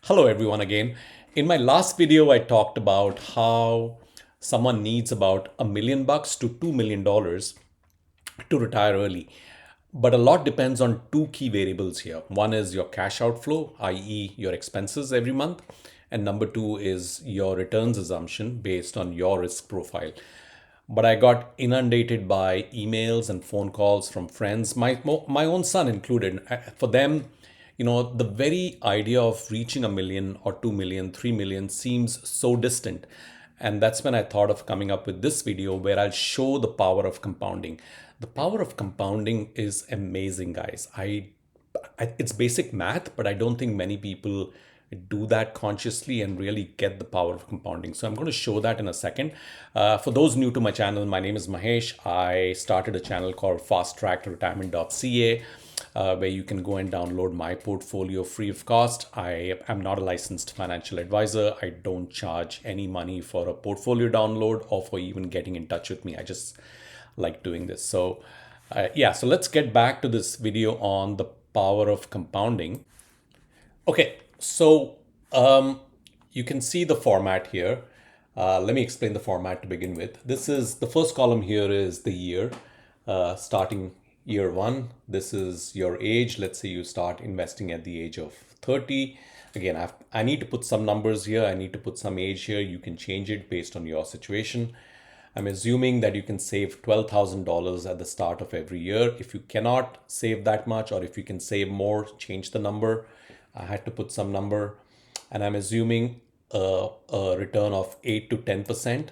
Hello everyone again. In my last video, I talked about how someone needs about $1 million to $2 million to retire early. But a lot depends on two key variables here. One is your cash outflow, i.e., your expenses every month. And number two is your returns assumption based on your risk profile. But I got inundated by emails and phone calls from friends, my own son included. For them, the very idea of reaching a million or 2 million, 3 million seems so distant. And that's when I thought of coming up with this video where I'll show the power of compounding. The power of compounding is amazing, guys. It's basic math, but I don't think many people do that consciously and really get the power of compounding. So I'm going to show that in a second. For those new to my channel, my name is Mahesh. I started a channel called fasttrackretirement.ca, where you can go and download my portfolio free of cost. I am not a licensed financial advisor. I don't charge any money for a portfolio download or for even getting in touch with me. I just like doing this. So so let's get back to this video on the power of compounding. Okay, so you can see the format here. Let me explain the format to begin with. This is the first column here is the year, starting year one. This is your age. Let's say you start investing at the age of 30. Again, I need to put some numbers here. I need to put some age here. You can change it based on your situation. I'm assuming that you can save $12,000 at the start of every year. If you cannot save that much, or if you can save more, change the number. I had to put some number, and I'm assuming a return of 8 to 10%,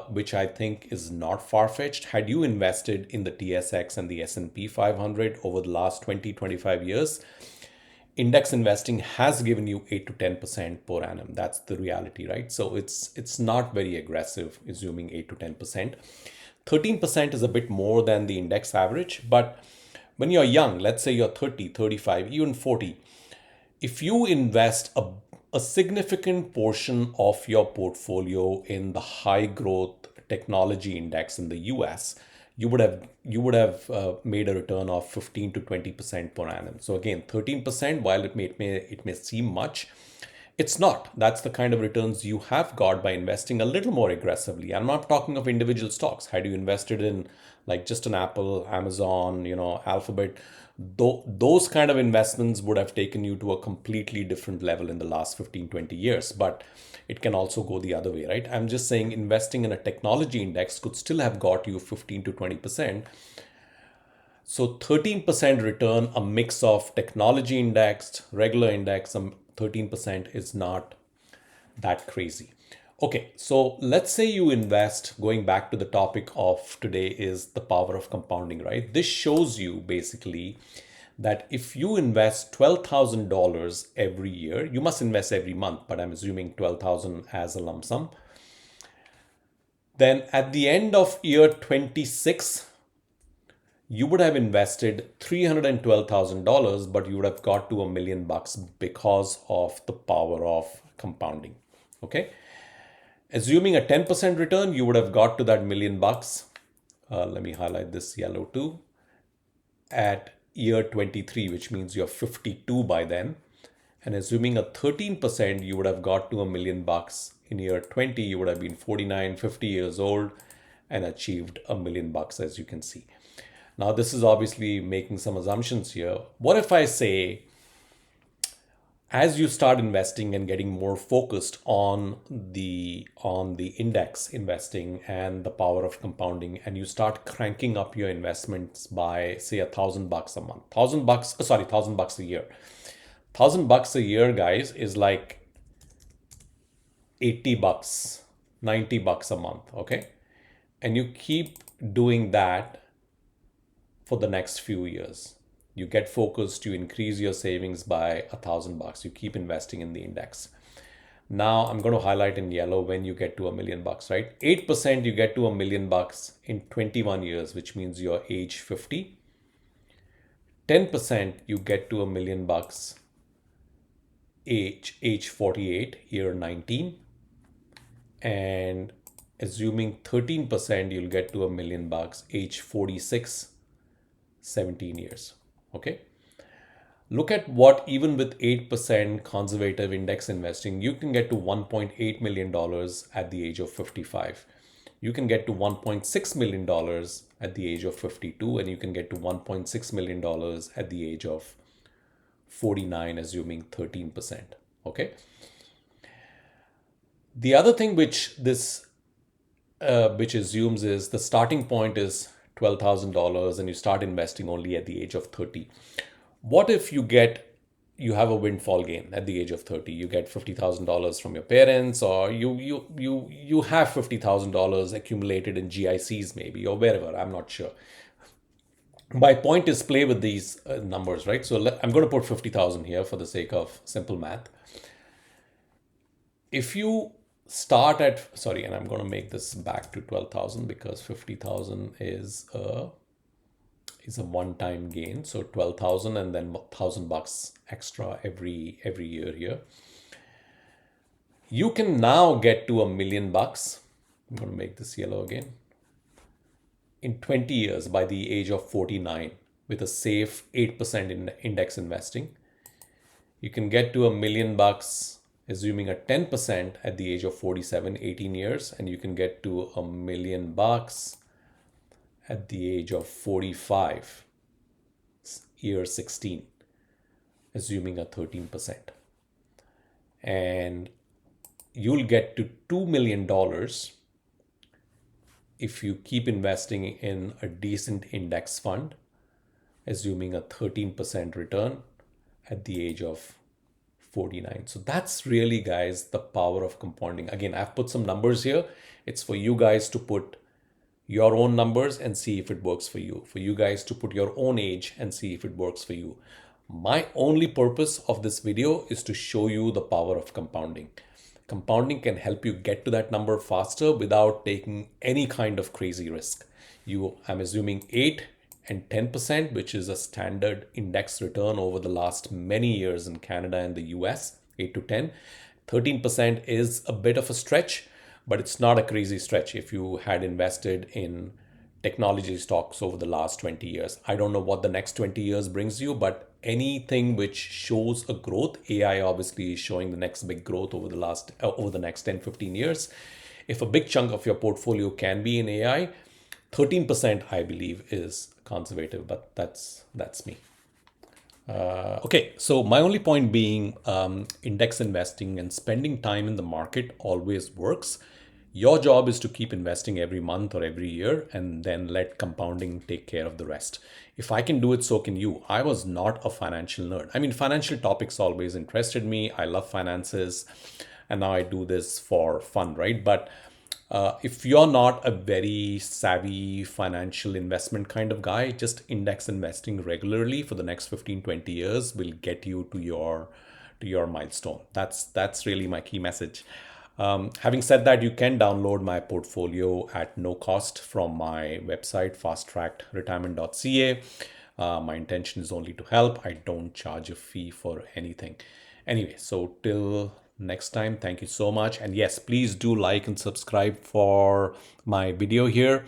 which I think is not far-fetched. Had you invested in the TSX and the S&P 500 over the last 20, 25 years, index investing has given you 8 to 10% per annum. That's the reality, right? So it's not very aggressive, assuming 8 to 10%. 13% is a bit more than the index average, but when you're young, let's say you're 30, 35, even 40, if you invest a significant portion of your portfolio in the high growth technology index in the US, you would have made a return of 15 to 20% per annum. So again, 13%, while it may seem much, it's not. That's the kind of returns you have got by investing a little more aggressively. I'm not talking of individual stocks. Had you invested in like just an Apple, Amazon, Alphabet, those kind of investments would have taken you to a completely different level in the last 15, 20 years. But it can also go the other way, right? I'm just saying investing in a technology index could still have got you 15 to 20%. So 13% return, a mix of technology indexed, regular index, 13% is not that crazy. Okay, so let's say you invest, going back to the topic of today is the power of compounding, right? This shows you basically that if you invest $12,000 every year, you must invest every month, but I'm assuming 12,000 as a lump sum. Then at the end of year 26, you would have invested $312,000, but you would have got to $1 million because of the power of compounding. Okay. Assuming a 10% return, you would have got to that $1 million. Let me highlight this yellow too. At year 23, which means you're 52 by then. And assuming a 13%, you would have got to $1 million. In year 20, you would have been 49, 50 years old and achieved $1 million, as you can see. Now, this is obviously making some assumptions here. What if I say, as you start investing and getting more focused on the index investing and the power of compounding, and you start cranking up your investments by say $1,000 a month, $1,000 a year. $1,000 a year, guys, is like $80, $90 a month, okay? And you keep doing that for the next few years. You get focused, you increase your savings by $1,000. You keep investing in the index. Now I'm going to highlight in yellow when you get to $1 million, right? 8% you get to $1 million in 21 years, which means you're age 50. 10% you get to $1 million age 48, year 19. And assuming 13%, you'll get to $1 million age 46, 17 years. Okay. Look at what, even with 8% conservative index investing, you can get to $1.8 million at the age of 55. You can get to $1.6 million at the age of 52, and you can get to $1.6 million at the age of 49, assuming 13%. Okay. The other thing which assumes is the starting point is $12,000 and you start investing only at the age of 30. What if you have a windfall gain at the age of 30? You get $50,000 from your parents, or you have $50,000 accumulated in GICs maybe, or wherever, I'm not sure. My point is, play with these numbers, right? So I'm going to put 50,000 here for the sake of simple math. If you start at, sorry, and I'm going to make this back to 12,000 because 50,000 is a one-time gain. So 12,000 and then $1,000 extra every year here. You can now get to $1 million. I'm going to make this yellow again. In 20 years, by the age of 49, with a safe 8% in index investing, you can get to $1 million, assuming a 10% at the age of 47, 18 years, and you can get to $1 million at the age of 45, year 16, assuming a 13%. And you'll get to $2 million if you keep investing in a decent index fund, assuming a 13% return at the age of 49. So that's really, guys, the power of compounding. Again, I've put some numbers here. It's for you guys to put your own numbers and see if it works for you. For you guys to put your own age and see if it works for you. My only purpose of this video is to show you the power of compounding. Compounding can help you get to that number faster without taking any kind of crazy risk. I'm assuming 8 and 10%, which is a standard index return over the last many years in Canada and the US, 8 to 10. 13% is a bit of a stretch, but it's not a crazy stretch if you had invested in technology stocks over the last 20 years. I don't know what the next 20 years brings you, but anything which shows a growth, AI obviously is showing the next big growth over the next 10, 15 years. If a big chunk of your portfolio can be in AI, 13%, I believe, is conservative, but that's me. Okay, so my only point being, index investing and spending time in the market always works. Your job is to keep investing every month or every year and then let compounding take care of the rest. If I can do it, so can you. I was not a financial nerd. I mean, financial topics always interested me. I love finances, and now I do this for fun, right? But if you're not a very savvy financial investment kind of guy, just index investing regularly for the next 15, 20 years will get you to your milestone. That's really my key message. Having said that, you can download my portfolio at no cost from my website, fasttrackretirement.ca. My intention is only to help. I don't charge a fee for anything. Anyway, so till next time, thank you so much. And yes, please do like and subscribe for my video here.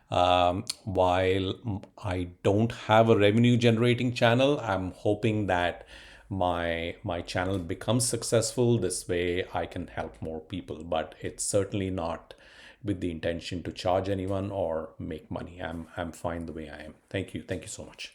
While I don't have a revenue generating channel, I'm hoping that my channel becomes successful. This way I can help more people, but it's certainly not with the intention to charge anyone or make money. I'm fine the way I am. Thank you so much.